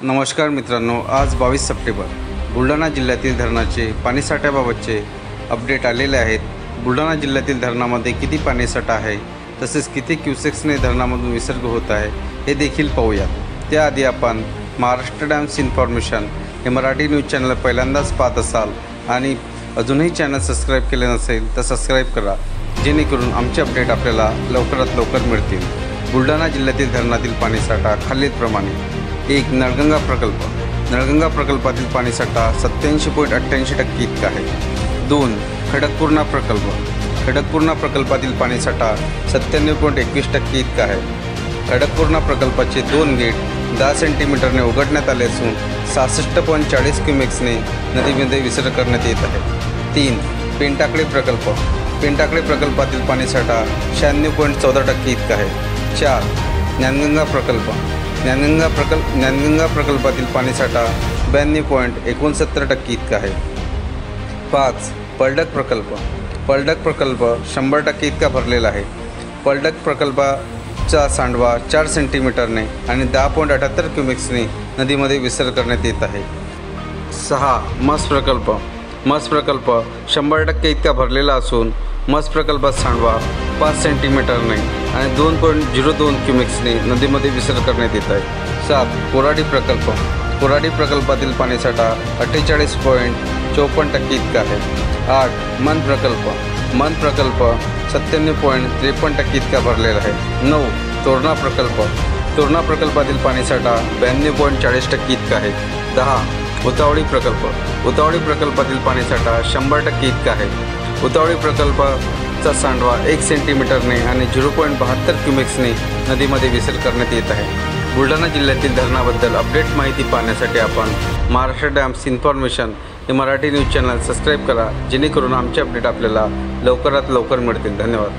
नमस्कार मित्रांनो, आज 22 सप्टेंबर बुलढाणा जिल्ह्यातील धरणाचे पाणीसाठ्याबाबतचे अपडेट आलेले आहेत। बुलढाणा जिल्ह्यातील धरणामध्ये किती पाणीसाठा आहे, तसेच किती क्युसेक्सने धरणामधून विसर्ग होत आहे हे देखील पाहूयात। त्याआधी आपण महाराष्ट्र डॅम्स इन्फॉर्मेशन हे मराठी न्यूज चॅनल पहिल्यांदाच पाहत असाल आणि अजूनही चॅनल सबस्क्राईब केले नसेल तर सबस्क्राईब करा, जेणेकरून आमचे अपडेट आपल्याला लवकरात लवकर मिळतील। बुलढाणा जिल्ह्यातील धरणातील पाणीसाठा खालीलप्रमाणे: 1. नळगंगा प्रकल्प। नळगंगा प्रकल्पातील पाणीसाठा 87.88% इतका आहे। 2. खडकपूर्णा प्रकल्प। खडकपूर्णा प्रकल्पातील पाणीसाठा 97.21% इतका आहे। खडकपूर्णा प्रकल्पाचे 2 गेट 10 सेंटीमीटरने उघडण्यात आले असून 66.40 क्युमेक्सने नदीमध्ये विसर्ग करण्यात येत आहे। 3. पेनटाकळी प्रकल्प। पेनटाकळी प्रकल्पातील पाणीसाठा 96.14% इतका आहे। 4. ज्ञानगंगा प्रकल्प। ज्ञानगंगा प्रकल्पातील पाणीसाठा 92.69% इतका आहे। 5. पलडक प्रकल्प। पलडक प्रकल्प 100% इतका भरलेला आहे। पलडक प्रकल्पाचा सांडवा 4 सेंटीमीटरने आणि 10.78 क्युमेक्सने नदीमध्ये विसर्ग करण्यात येत आहे। 6. मस प्रकल्प। मस प्रकल्प 100% इतका भरलेला असून मस प्रकल्पात सांडवा 5 सेंटीमीटरने आणि 2.02 क्युमेक्सने नदीमध्ये विसर्ग करण्यात येत आहे। 7. कोराडी प्रकल्प। कोराडी प्रकल्पातील पाणीसाठा 48.54% इतका आहे। 8. मन प्रकल्प। मन प्रकल्प 97.53% इतका भरलेला आहे। 9. तोरणा प्रकल्प। तोरणा प्रकल्पातील पाणीसाठा 92.40% इतका आहे। 10. उतावळी प्रकल्प। उतावळी प्रकल्पातील पाणीसाठा 100% इतका आहे। उतावळी प्रकल्पाचा सांडवा 1 सेंटीमीटरने आणि 0.72 क्युमेक्सने नदीमध्ये विसर्ग करण्यात येत आहे। बुलढाणा जिल्ह्यातील धरणाबद्दल अपडेट माहिती पाहण्यासाठी आपण महाराष्ट्र डॅम्स इन्फॉर्मेशन हे मराठी न्यूज चॅनल सबस्क्राईब करा, जेणेकरून आमचे अपडेट आपल्याला लवकरात लवकर मिळतील। धन्यवाद।